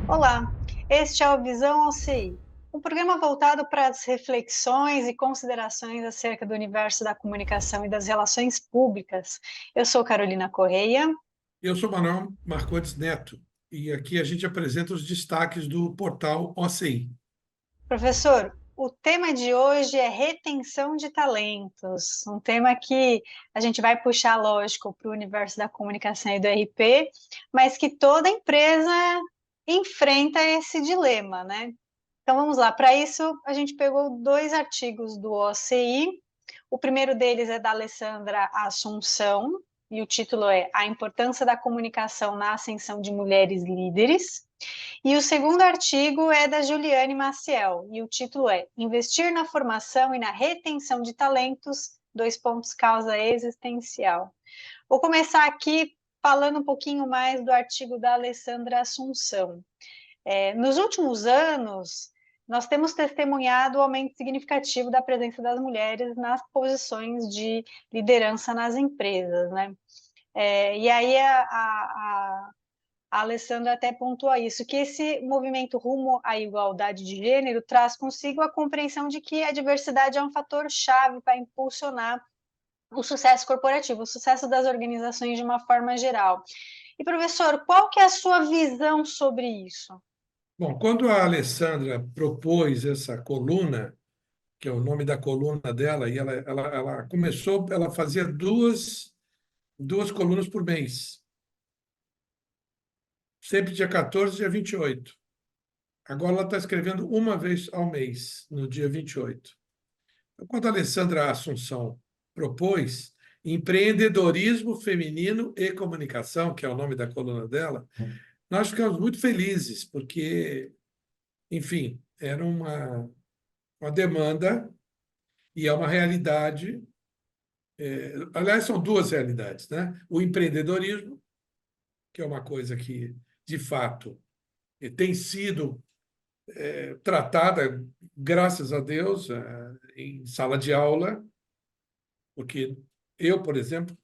Olá, este é o Visão OCI, um programa voltado para as reflexões e considerações acerca do universo da comunicação e das relações públicas. Eu sou Carolina Correia. Eu sou Manuel Marcondes Neto e aqui a gente apresenta os destaques do portal OCI. Professor, o tema de hoje é retenção de talentos, um tema que a gente vai puxar, lógico, para o universo da comunicação e do RP, mas que toda empresa enfrenta esse dilema, né? Então vamos lá, para isso a gente pegou dois artigos do OCI. O primeiro deles é da Alessandra Assunção, e o título é A Importância da Comunicação na Ascensão de Mulheres Líderes. E o segundo artigo é da Juliane Maciel, e o título é Investir na formação e na retenção de talentos, dois pontos, causa existencial. Vou começar aqui falando um pouquinho mais do artigo da Alessandra Assunção. Nos últimos anos, nós temos testemunhado o aumento significativo da presença das mulheres nas posições de liderança nas empresas, né? E aí a Alessandra até pontua isso, que esse movimento rumo à igualdade de gênero traz consigo a compreensão de que a diversidade é um fator chave para impulsionar o sucesso corporativo, o sucesso das organizações de uma forma geral. E, professor, qual que é a sua visão sobre isso? Bom, quando a Alessandra propôs essa coluna, que é o nome da coluna dela, e ela começou, ela fazia duas colunas por mês, sempre dia 14 e dia 28. Agora ela está escrevendo uma vez ao mês, no dia 28. Então, quando a Alessandra Assunção propôs empreendedorismo feminino e comunicação, que é o nome da coluna dela, nós ficamos muito felizes, porque, enfim, era uma demanda e é uma realidade. Aliás, são duas realidades, né? O empreendedorismo, que é uma coisa que, de fato, tem sido tratada, graças a Deus, em sala de aula, porque eu, por exemplo,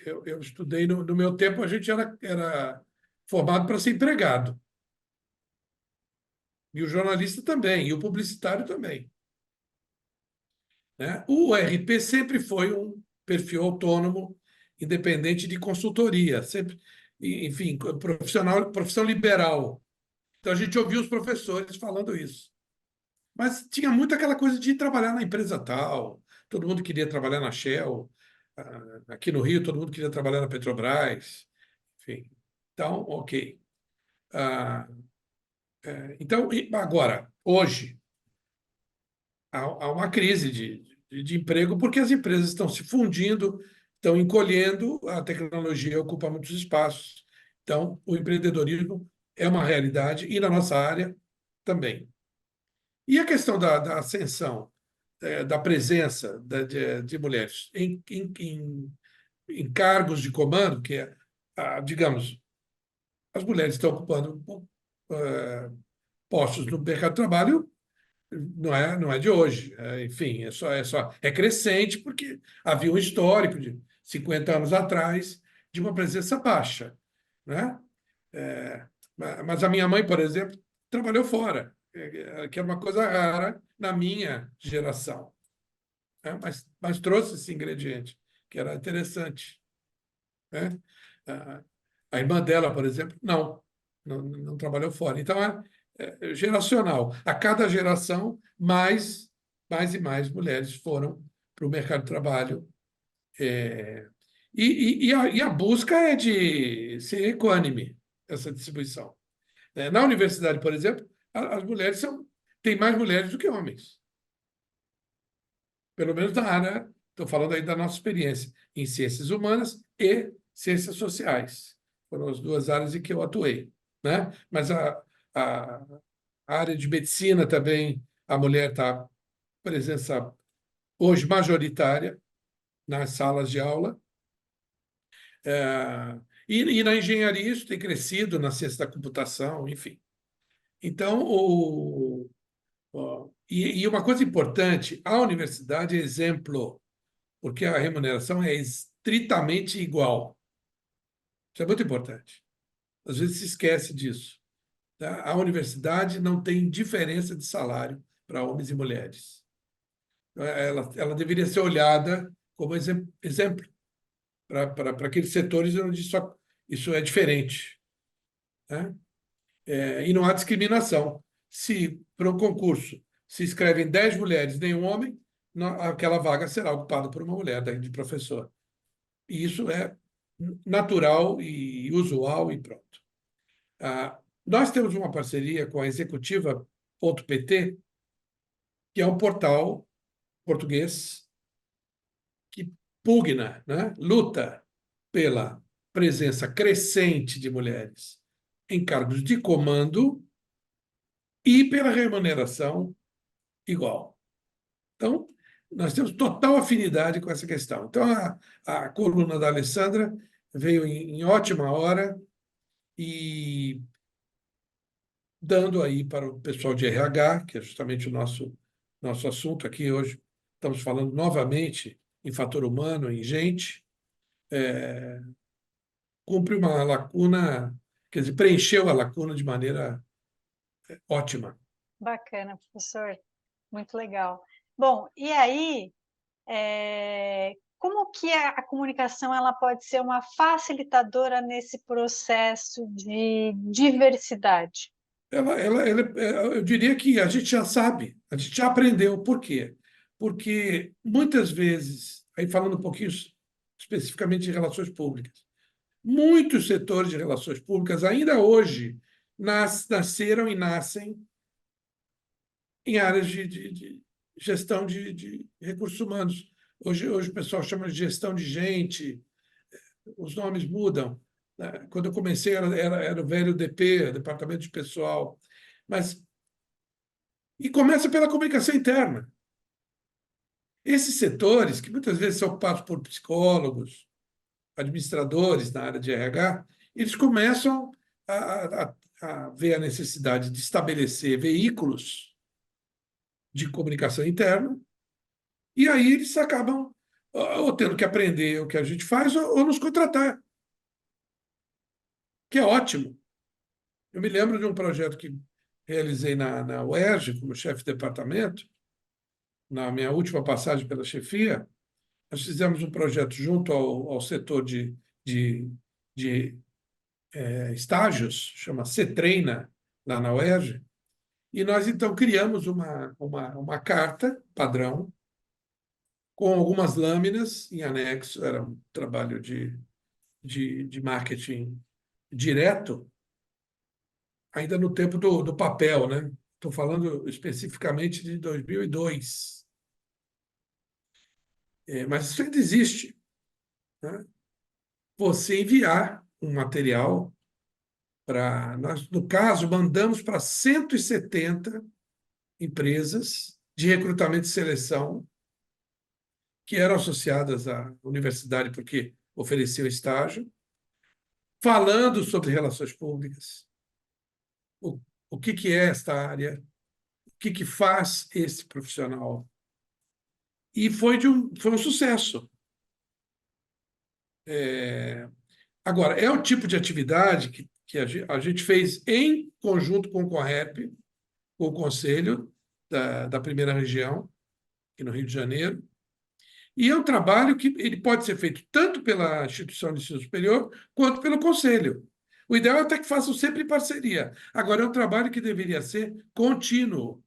eu estudei no meu tempo, a gente era formado para ser empregado, e o jornalista também, e o publicitário também. Né? O RP sempre foi um perfil autônomo, independente de consultoria, sempre, enfim, profissão liberal. Então a gente ouvia os professores falando isso. Mas tinha muito aquela coisa de trabalhar na empresa tal, todo mundo queria trabalhar na Shell, aqui no Rio todo mundo queria trabalhar na Petrobras, enfim. Então, ok. Ah, então, agora, hoje, há uma crise de emprego porque as empresas estão se fundindo, estão encolhendo, a tecnologia ocupa muitos espaços. Então, o empreendedorismo é uma realidade e na nossa área também. E a questão da ascensão, da presença de mulheres em cargos de comando, que é, digamos, as mulheres estão ocupando postos no mercado de trabalho. Não é de hoje. Enfim, é crescente porque havia um histórico de 50 anos atrás de uma presença baixa, né? É, mas a minha mãe, por exemplo, trabalhou fora, que é uma coisa rara na minha geração, né? Mas trouxe esse ingrediente, que era interessante, né? A, a irmã dela, por exemplo, não trabalhou fora. Então, é geracional. A cada geração, mais e mais mulheres foram para o mercado de trabalho. É, e a busca é de ser equânime, essa distribuição. Na universidade, por exemplo, as mulheres tem mais mulheres do que homens. Pelo menos na área, estou falando aí da nossa experiência em ciências humanas e ciências sociais. Foram as duas áreas em que eu atuei, né? Mas a área de medicina também, a mulher está presença hoje majoritária nas salas de aula. E na engenharia isso tem crescido, na ciência da computação, enfim. Então, e uma coisa importante, a universidade é exemplo, porque a remuneração é estritamente igual. Isso é muito importante. Às vezes se esquece disso. tá? A universidade não tem diferença de salário para homens e mulheres. Ela deveria ser olhada como exemplo para aqueles setores onde isso é diferente, né? E não há discriminação. Se para um concurso se inscrevem 10 mulheres e nenhum homem, aquela vaga será ocupada por uma mulher de professor. E isso é natural e usual e pronto. Nós temos uma parceria com a Executiva.pt, que é um portal português que pugna, né, luta pela presença crescente de mulheres em cargos de comando e pela remuneração igual. Então, nós temos total afinidade com essa questão. Então, a coluna da Alessandra veio em ótima hora e dando aí para o pessoal de RH, que é justamente o nosso assunto aqui hoje. Estamos falando novamente em fator humano, em gente, cumpre uma lacuna, quer dizer, preencheu a lacuna de maneira ótima. Bacana, professor. Muito legal. Bom, e aí, como que a comunicação ela pode ser uma facilitadora nesse processo de diversidade? Eu diria que a gente já sabe, a gente já aprendeu. Por quê? Porque muitas vezes, aí falando um pouquinho especificamente de relações públicas, muitos setores de relações públicas ainda hoje nasceram e nascem em áreas de gestão de recursos humanos. Hoje o pessoal chama de gestão de gente, os nomes mudam, né? Quando eu comecei era o velho DP, Departamento de Pessoal, mas e começa pela comunicação interna. Esses setores, que muitas vezes são ocupados por psicólogos, administradores na área de RH, eles começam a ver a necessidade de estabelecer veículos de comunicação interna, e aí eles acabam ou tendo que aprender o que a gente faz ou nos contratar, que é ótimo. Eu me lembro de um projeto que realizei na UERJ, como chefe de departamento, na minha última passagem pela chefia. Nós fizemos um projeto junto ao setor de estágios, chama C-Treina, lá na UERJ, e nós então criamos uma carta padrão com algumas lâminas em anexo, era um trabalho de marketing direto, ainda no tempo do papel, né? Estou falando especificamente de 2002. Mas isso ainda existe, né? Você enviar um material nós, no caso, mandamos para 170 empresas de recrutamento e seleção que eram associadas à universidade porque ofereciam estágio, falando sobre relações públicas, o, o que é esta área, o que faz esse profissional. E foi um sucesso. Agora, é o tipo de atividade que a gente fez em conjunto com o CONREP, com o Conselho da Primeira Região, aqui no Rio de Janeiro, e é um trabalho que ele pode ser feito tanto pela instituição de ensino superior quanto pelo Conselho. O ideal é até que façam sempre em parceria. Agora, é um trabalho que deveria ser contínuo,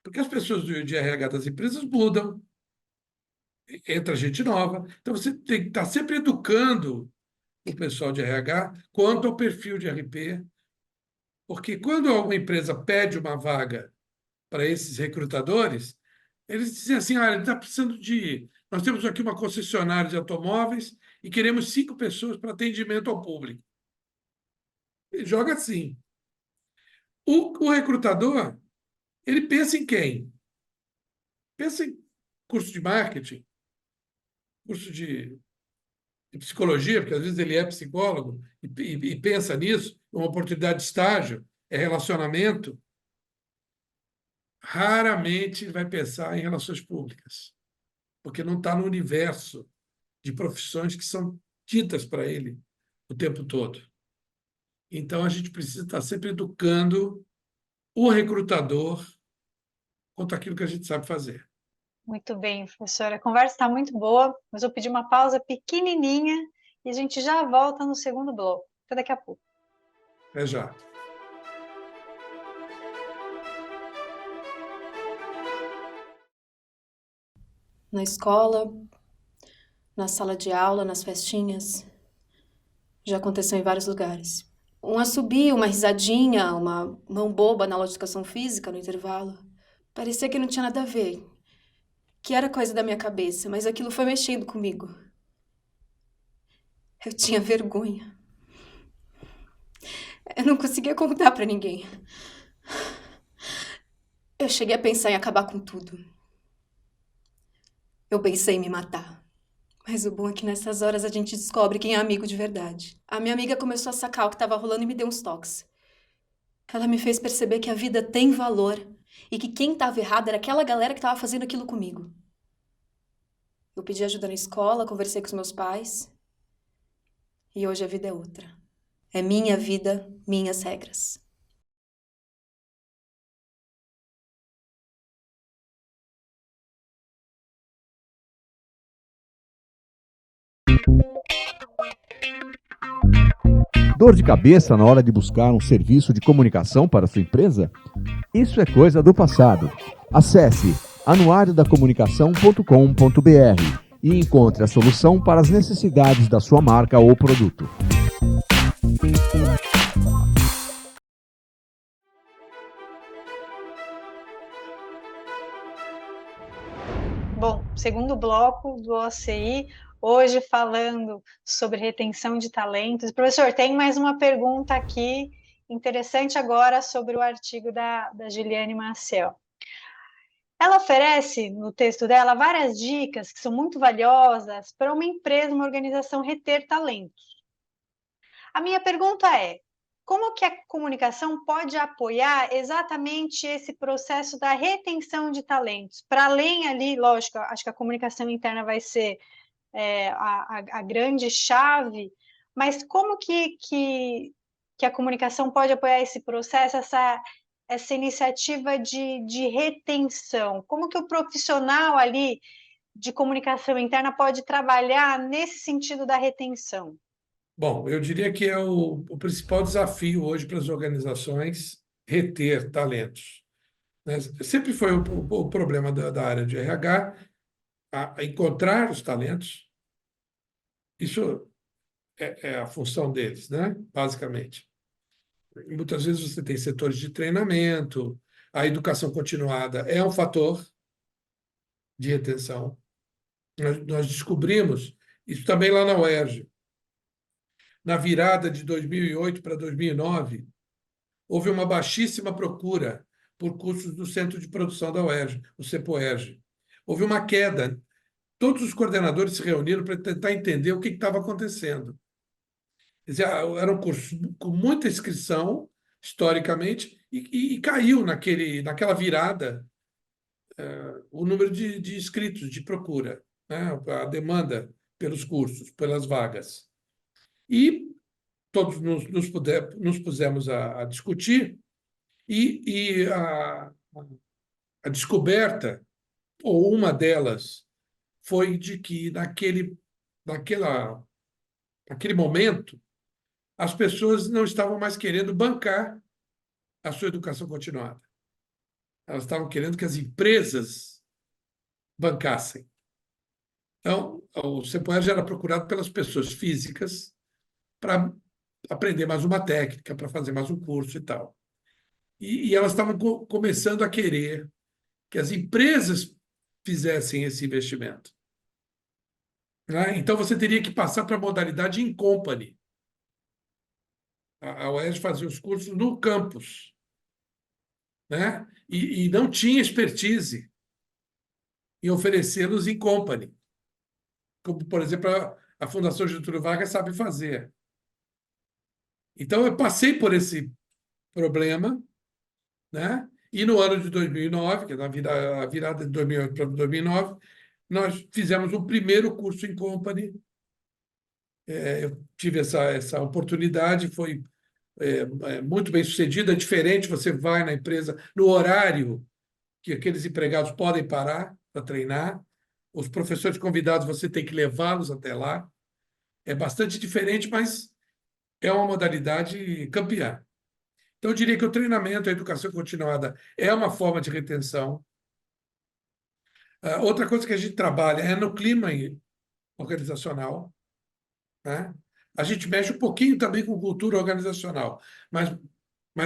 porque as pessoas de RH das empresas mudam, entra gente nova, então você tem que estar sempre educando o pessoal de RH quanto ao perfil de RP, porque quando uma empresa pede uma vaga para esses recrutadores, eles dizem assim: ah, ele está precisando de. Nós temos aqui uma concessionária de automóveis e queremos 5 pessoas para atendimento ao público. Ele joga assim. O recrutador, ele pensa em quem? Pensa em curso de marketing, curso de psicologia, porque às vezes ele é psicólogo e pensa nisso, uma oportunidade de estágio, é relacionamento. Raramente vai pensar em relações públicas, porque não está no universo de profissões que são ditas para ele o tempo todo. Então, a gente precisa estar sempre educando o recrutador quanto àquilo que a gente sabe fazer. Muito bem, professora. A conversa está muito boa, mas eu pedi uma pausa pequenininha e a gente já volta no segundo bloco. Até daqui a pouco. Até já. Na escola, na sala de aula, nas festinhas. Já aconteceu em vários lugares. Um assobio, uma risadinha, uma mão boba na aula de educação física no intervalo. Parecia que não tinha nada a ver, que era coisa da minha cabeça, mas aquilo foi mexendo comigo. Eu tinha vergonha. Eu não conseguia contar pra ninguém. Eu cheguei a pensar em acabar com tudo. Eu pensei em me matar. Mas o bom é que nessas horas a gente descobre quem é amigo de verdade. A minha amiga começou a sacar o que estava rolando e me deu uns toques. Ela me fez perceber que a vida tem valor e que quem estava errado era aquela galera que estava fazendo aquilo comigo. Eu pedi ajuda na escola, conversei com os meus pais. E hoje a vida é outra. É minha vida, minhas regras. Dor de cabeça na hora de buscar um serviço de comunicação para sua empresa? Isso é coisa do passado. Acesse anuariodacomunicação.com.br e encontre a solução para as necessidades da sua marca ou produto. Bom, segundo bloco do OCI, hoje falando sobre retenção de talentos. Professor, tem mais uma pergunta aqui interessante agora sobre o artigo da Giliane Maciel. Ela oferece, no texto dela, várias dicas que são muito valiosas para uma empresa, uma organização reter talentos. A minha pergunta é: como que a comunicação pode apoiar exatamente esse processo da retenção de talentos? Para além ali, lógico, acho que a comunicação interna vai ser a grande chave, mas como que a comunicação pode apoiar esse processo, essa iniciativa de retenção? Como que o profissional ali de comunicação interna pode trabalhar nesse sentido da retenção? Bom, eu diria que é o principal desafio hoje para as organizações reter talentos, né? Sempre foi o problema da área de RH, a encontrar os talentos. Isso é a função deles, né? Basicamente. E muitas vezes você tem setores de treinamento, a educação continuada é um fator de retenção. Nós descobrimos isso também lá na UERJ. Na virada de 2008 para 2009, houve uma baixíssima procura por cursos do Centro de Produção da UERJ, o CEPOERJ. Houve uma queda. Todos os coordenadores se reuniram para tentar entender o que estava acontecendo. Quer dizer, era um curso com muita inscrição, historicamente, e caiu naquela virada o número de inscritos, de procura, né? A demanda pelos cursos, pelas vagas. E todos nos pusemos a discutir, e a descoberta, ou uma delas, foi de que naquele momento, as pessoas não estavam mais querendo bancar a sua educação continuada. Elas estavam querendo que as empresas bancassem. Então, o CEPOER já era procurado pelas pessoas físicas para aprender mais uma técnica, para fazer mais um curso e tal. E elas estavam começando a querer que as empresas fizessem esse investimento, né? Então, você teria que passar para a modalidade in company. A UERJ fazia os cursos no campus, né? E não tinha expertise em oferecê-los in company, como, por exemplo, a Fundação Getúlio Vargas sabe fazer. Então, eu passei por esse problema, né? E no ano de 2009, que é a virada de 2008 para 2009, nós fizemos o primeiro curso in company. Eu tive essa oportunidade, foi muito bem sucedido. É diferente, você vai na empresa no horário que aqueles empregados podem parar para treinar. Os professores convidados, você tem que levá-los até lá. É bastante diferente, mas é uma modalidade campeã. Então, eu diria que o treinamento, a educação continuada é uma forma de retenção. Outra coisa que a gente trabalha é no clima organizacional, né? A gente mexe um pouquinho também com cultura organizacional, mas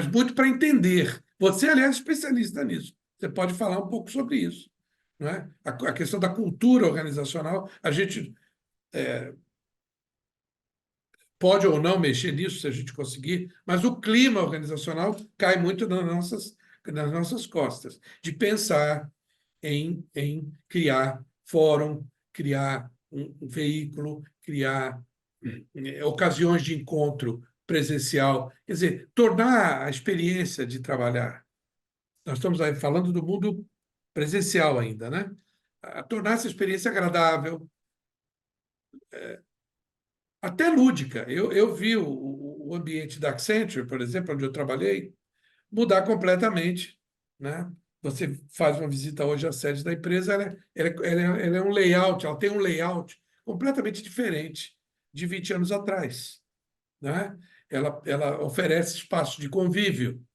muito para entender. Você, aliás, é especialista nisso. Você pode falar um pouco sobre isso, não é? A questão da cultura organizacional, a gente pode ou não mexer nisso, se a gente conseguir, mas o clima organizacional cai muito nas nossas costas, de pensar em criar fórum, criar um veículo, criar ocasiões de encontro presencial, quer dizer, tornar a experiência de trabalhar. Nós estamos aí falando do mundo presencial ainda, né? Tornar essa experiência agradável, até lúdica. Eu vi o ambiente da Accenture, por exemplo, onde eu trabalhei, mudar completamente, né? Você faz uma visita hoje à sede da empresa, ela é um layout, ela tem um layout completamente diferente de 20 anos atrás, né? Ela oferece espaço de convívio,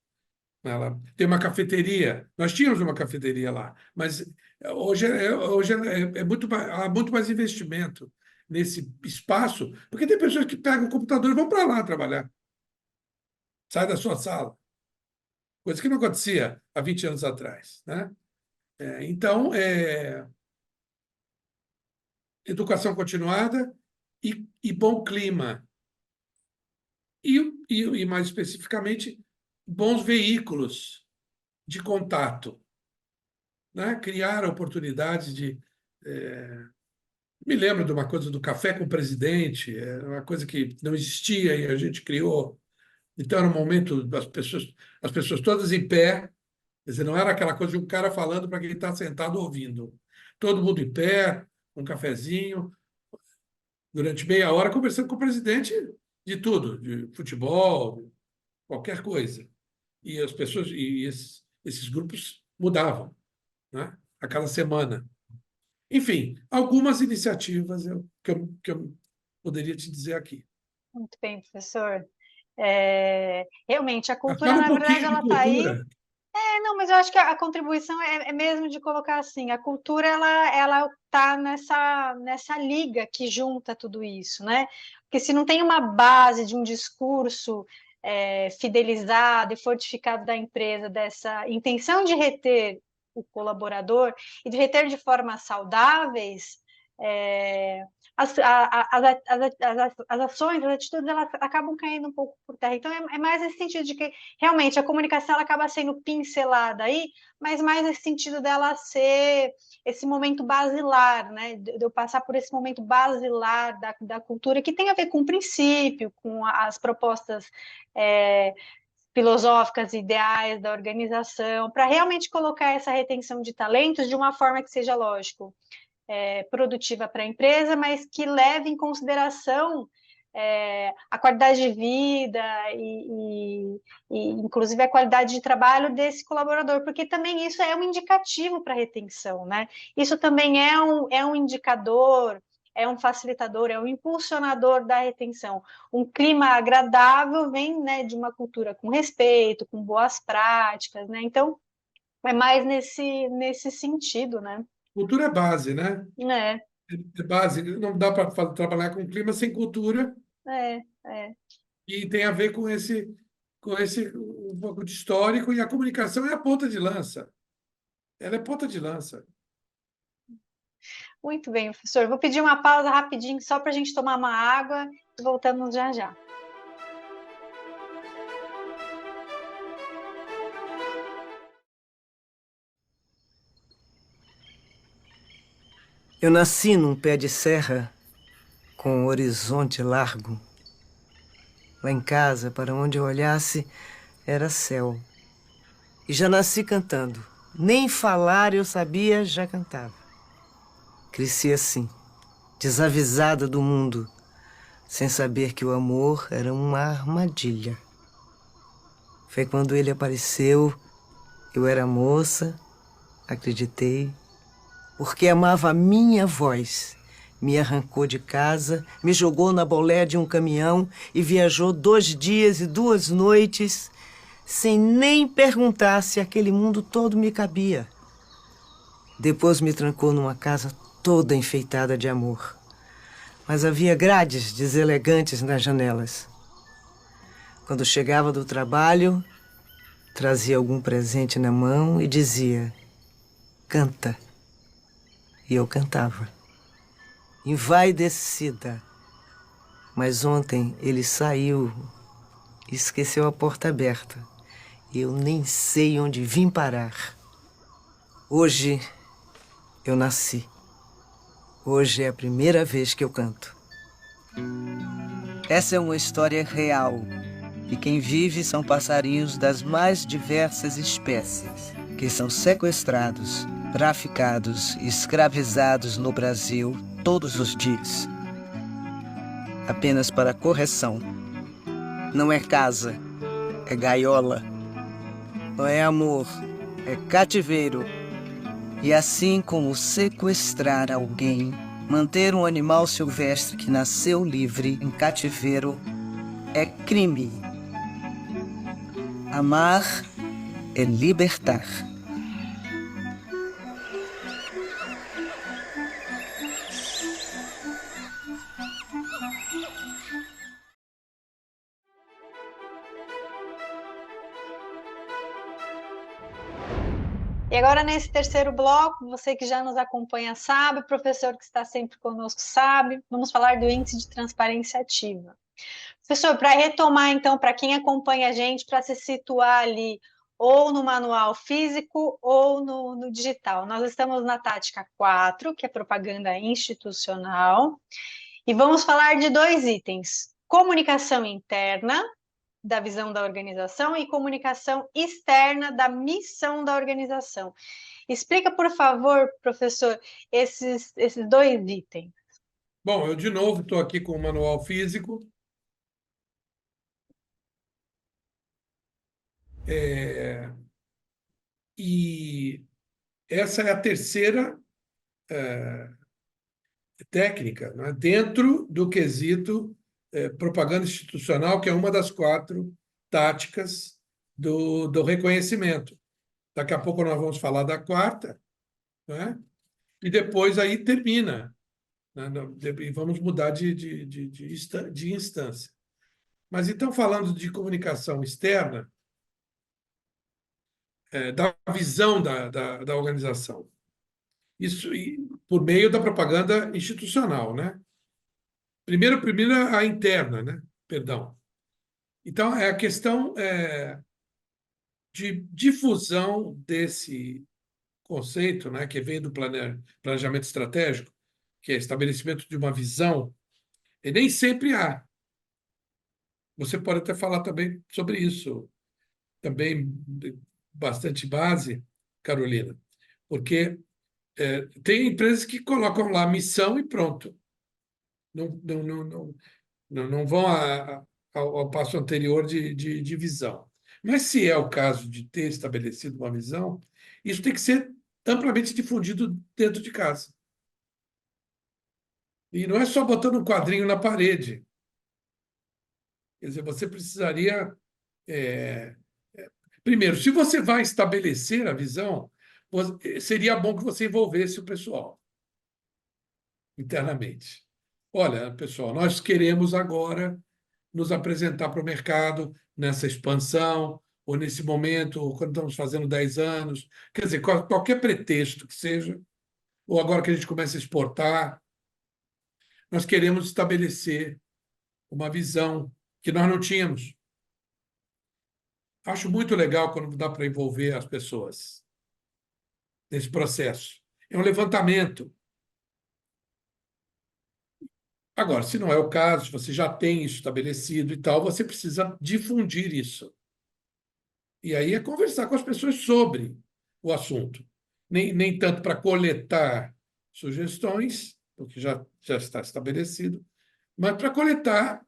ela tem uma cafeteria. Nós tínhamos uma cafeteria lá, mas hoje há muito mais investimento nesse espaço, porque tem pessoas que pegam o computador e vão para lá trabalhar. Sai da sua sala. Coisa que não acontecia há 20 anos atrás, né? Então, educação continuada e bom clima. E, mais especificamente, bons veículos de contato, né? Criar oportunidades de... Me lembro de uma coisa do café com o presidente, uma coisa que não existia e a gente criou. Então, era um momento das as pessoas todas em pé. Quer dizer, não era aquela coisa de um cara falando para quem está sentado ouvindo. Todo mundo em pé, um cafezinho, durante meia hora, conversando com o presidente de tudo, de futebol, qualquer coisa. E as pessoas, esses grupos mudavam, né? A cada semana. Enfim, algumas iniciativas que eu poderia te dizer aqui. Muito bem, professor. Realmente, a Mas cultura, fala um na verdade, pouquinho de ela está aí. cultura. Não, mas eu acho que a contribuição é mesmo de colocar assim, a cultura ela está nessa liga que junta tudo isso, né? Porque se não tem uma base de um discurso fidelizado e fortificado da empresa, dessa intenção de reter o colaborador e de reter de formas saudáveis, as ações, as atitudes, elas acabam caindo um pouco por terra. Então, é mais nesse sentido de que, realmente, a comunicação ela acaba sendo pincelada aí, mas mais nesse sentido dela ser esse momento basilar, né? De eu passar por esse momento basilar da cultura, que tem a ver com o princípio, com as propostas filosóficas, ideais da organização, para realmente colocar essa retenção de talentos de uma forma que seja, lógico, produtiva para a empresa, mas que leve em consideração a qualidade de vida inclusive, a qualidade de trabalho desse colaborador, porque também isso é um indicativo para a retenção, né? Isso também é um indicador, é um facilitador, é um impulsionador da retenção. Um clima agradável vem, né, de uma cultura com respeito, com boas práticas, né? Então, é mais nesse sentido, né? Cultura é base, né? É. É base. Não dá para trabalhar com clima sem cultura É, é. e tem a ver com esse um pouco de histórico, e a comunicação é a ponta de lança. Ela é ponta de lança. Muito bem, professor. Vou pedir uma pausa rapidinho só para a gente tomar uma água e voltamos já já. Eu nasci num pé de serra com um horizonte largo. Lá em casa, para onde eu olhasse, era céu. E já nasci cantando. Nem falar eu sabia, já cantava. Cresci assim, desavisada do mundo, sem saber que o amor era uma armadilha. Foi quando ele apareceu, eu era moça, acreditei, porque amava a minha voz. Me arrancou de casa, me jogou na bolé de um caminhão e viajou 2 dias e 2 noites sem nem perguntar se aquele mundo todo me cabia. Depois me trancou numa casa toda enfeitada de amor. Mas havia grades deselegantes nas janelas. Quando chegava do trabalho, trazia algum presente na mão e dizia: canta. E eu cantava. Envaidecida. Mas ontem ele saiu e esqueceu a porta aberta. Eu nem sei onde vim parar. Hoje eu nasci. Hoje é a primeira vez que eu canto. Essa é uma história real. E quem vive são passarinhos das mais diversas espécies, que são sequestrados, traficados e escravizados no Brasil todos os dias. Apenas para correção. Não é casa, é gaiola. Não é amor, é cativeiro. E assim como sequestrar alguém, manter um animal silvestre que nasceu livre em cativeiro é crime. Amar é libertar. E agora, nesse terceiro bloco, você que já nos acompanha sabe, o professor que está sempre conosco sabe, vamos falar do índice de transparência ativa. Professor, para retomar, então, para quem acompanha a gente, para se situar ali, ou no manual físico ou no digital, nós estamos na tática 4, que é propaganda institucional, e vamos falar de 2 itens: comunicação interna, da visão da organização, e comunicação externa, da missão da organização. Explica, por favor, professor, esses 2 itens. Bom, eu de novo estou aqui com o manual físico. E essa é a terceira técnica, né, dentro do quesito propaganda institucional, que é uma das 4 táticas do reconhecimento. Daqui a pouco nós vamos falar da 4ª, né? E depois aí termina, né? E vamos mudar de instância. Mas então, falando de comunicação externa, da visão da organização. Isso por meio da propaganda institucional, né? Primeiro a interna, né? Perdão. Então, é a questão de difusão desse conceito, né? Que vem do planejamento estratégico, que é estabelecimento de uma visão, e nem sempre há. Você pode até falar também sobre isso, também bastante base, Carolina, porque tem empresas que colocam lá missão e pronto. Não vão ao passo anterior de visão. Mas se é o caso de ter estabelecido uma visão, isso tem que ser amplamente difundido dentro de casa. E não é só botando um quadrinho na parede. Quer dizer, você precisaria. Primeiro, se você vai estabelecer a visão, seria bom que você envolvesse o pessoal internamente. Olha, pessoal, nós queremos agora nos apresentar para o mercado nessa expansão, ou nesse momento, ou quando estamos fazendo 10 anos. Quer dizer, qualquer pretexto que seja, ou agora que a gente começa a exportar, nós queremos estabelecer uma visão que nós não tínhamos. Acho muito legal quando dá para envolver as pessoas nesse processo. É um levantamento. Agora, se não é o caso, se você já tem isso estabelecido e tal, você precisa difundir isso. E aí é conversar com as pessoas sobre o assunto. Nem tanto para coletar sugestões, porque já está estabelecido, mas para coletar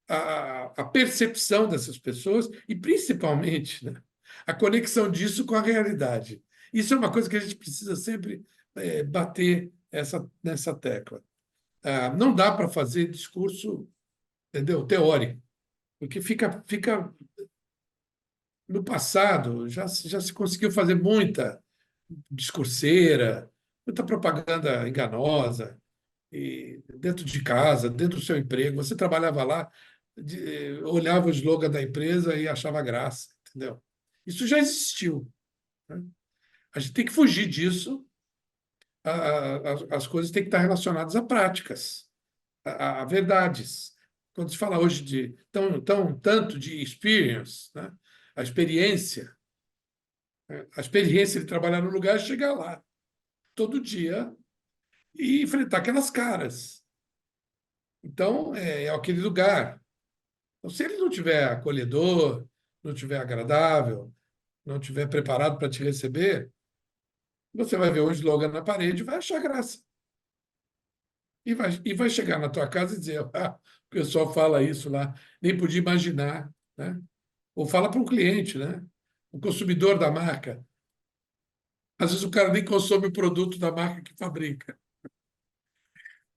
a percepção dessas pessoas e, principalmente, né, a conexão disso com a realidade. Isso é uma coisa que a gente precisa sempre bater nessa tecla. Não dá para fazer discurso, entendeu, teórico, porque fica no passado já se conseguiu fazer muita discurseira, muita propaganda enganosa, e dentro de casa, dentro do seu emprego. Você trabalhava lá, olhava o slogan da empresa e achava graça, entendeu? Isso já existiu, né? A gente tem que fugir disso. As coisas têm que estar relacionadas a práticas, a verdades. Quando se fala hoje de tanto de experience, né? A experiência, né? A experiência de trabalhar no lugar é chegar lá todo dia e enfrentar aquelas caras. Então, é aquele lugar. Então, se ele não tiver acolhedor, não tiver agradável, não tiver preparado para te receber, você vai ver um slogan na parede e vai achar graça. E vai chegar na tua casa e dizer, o pessoal fala isso lá, nem podia imaginar, né? Ou fala para um cliente, né? O consumidor da marca. Às vezes o cara nem consome o produto da marca que fabrica.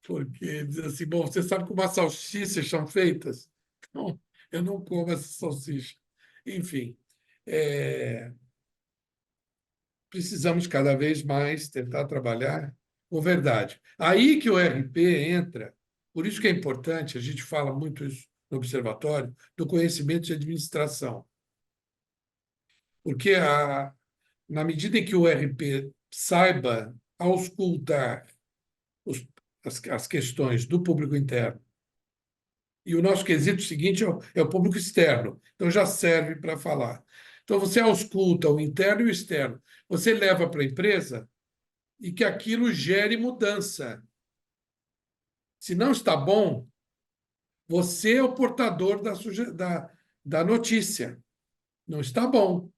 Porque diz assim, bom, você sabe como as salsichas são feitas? Não, eu não como essa salsicha. Enfim, é, precisamos cada vez mais tentar trabalhar com verdade. Aí que o RP entra, por isso que é importante, a gente fala muito isso no observatório, do conhecimento de administração. Porque na medida em que o RP saiba auscultar as questões do público interno, e o nosso quesito seguinte é o público externo, então já serve para falar. Então, você ausculta o interno e o externo, você leva para a empresa e que aquilo gere mudança. Se não está bom, você é o portador da notícia. Não está bom.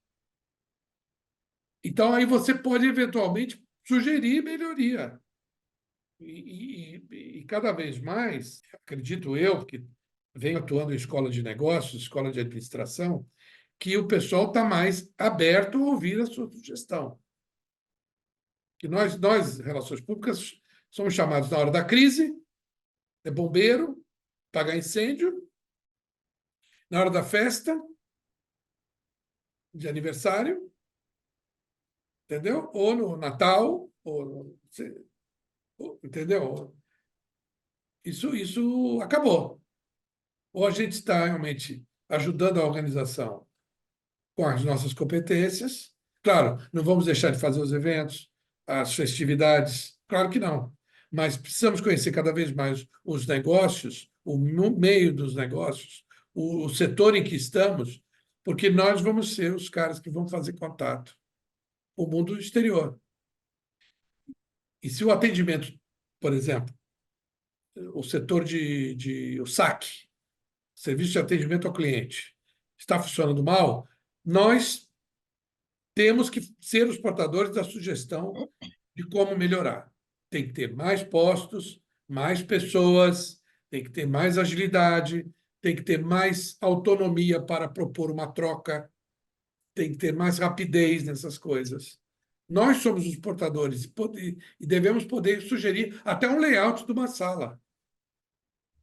Então, aí você pode, eventualmente, sugerir melhoria. E cada vez mais, acredito eu, porque venho atuando em escola de negócios, escola de administração, que o pessoal está mais aberto a ouvir a sua sugestão. Que nós, relações públicas, somos chamados na hora da crise, é bombeiro, apagar incêndio, na hora da festa, de aniversário, entendeu? Ou no Natal, entendeu? Isso acabou. Ou a gente está realmente ajudando a organização com as nossas competências. Claro, não vamos deixar de fazer os eventos, as festividades, claro que não. Mas precisamos conhecer cada vez mais os negócios, o meio dos negócios, o setor em que estamos, porque nós vamos ser os caras que vão fazer contato com o mundo exterior. E se o atendimento, por exemplo, o setor o SAC, Serviço de Atendimento ao Cliente, está funcionando mal, nós temos que ser os portadores da sugestão de como melhorar. Tem que ter mais postos, mais pessoas, tem que ter mais agilidade, tem que ter mais autonomia para propor uma troca, tem que ter mais rapidez nessas coisas. Nós somos os portadores e devemos poder sugerir até um layout de uma sala.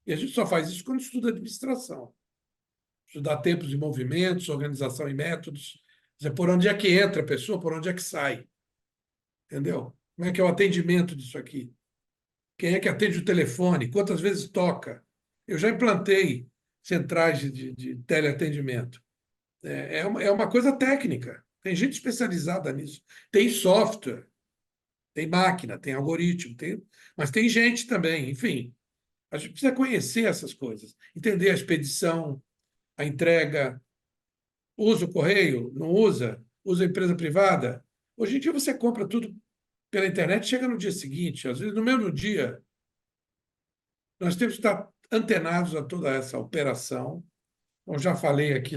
E a gente só faz isso quando estuda administração. Estudar tempos e movimentos, organização e métodos, dizer por onde é que entra a pessoa, por onde é que sai. Entendeu? Como é que é o atendimento disso aqui? Quem é que atende o telefone? Quantas vezes toca? Eu já implantei centrais de teleatendimento. É uma coisa técnica. Tem gente especializada nisso. Tem software, tem máquina, tem algoritmo, mas tem gente também. Enfim, a gente precisa conhecer essas coisas, entender a expedição, a entrega, usa o correio, não usa, usa a empresa privada. Hoje em dia você compra tudo pela internet, chega no dia seguinte, às vezes no mesmo dia. Nós temos que estar antenados a toda essa operação. Eu já falei aqui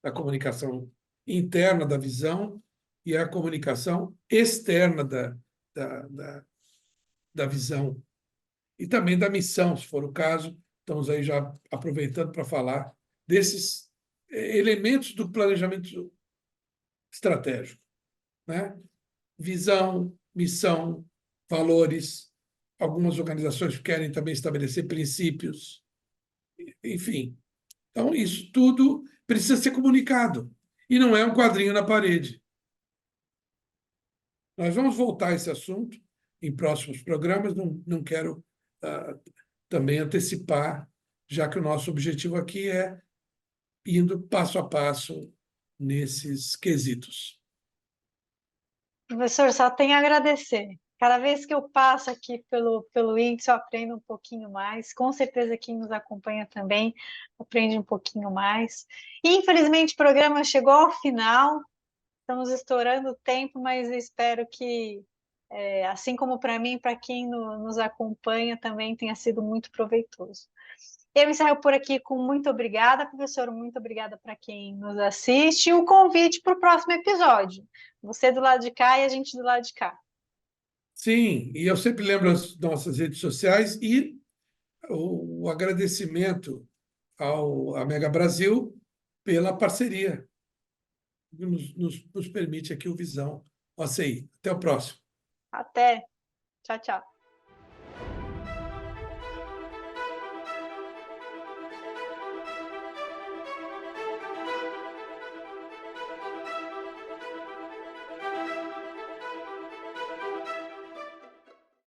da comunicação interna da visão e a comunicação externa da visão. E também da missão, se for o caso, estamos aí já aproveitando para falar desses elementos do planejamento estratégico, né? Visão, missão, valores. Algumas organizações querem também estabelecer princípios, enfim. Então, isso tudo precisa ser comunicado. E não é um quadrinho na parede. Nós vamos voltar a esse assunto em próximos programas, não quero também antecipar, já que o nosso objetivo aqui é indo passo a passo nesses quesitos. Professor, só tenho a agradecer. Cada vez que eu passo aqui pelo índice, eu aprendo um pouquinho mais. Com certeza quem nos acompanha também aprende um pouquinho mais. Infelizmente, o programa chegou ao final. Estamos estourando o tempo, mas espero que, assim como para mim, para quem nos acompanha, também tenha sido muito proveitoso. Eu encerro por aqui com muito obrigada, professor, muito obrigada para quem nos assiste e o convite para o próximo episódio. Você do lado de cá e a gente do lado de cá. Sim, e eu sempre lembro as nossas redes sociais e o agradecimento à Mega Brasil pela parceria que nos permite aqui o Visão OCI. Até o próximo. Até. Tchau, tchau.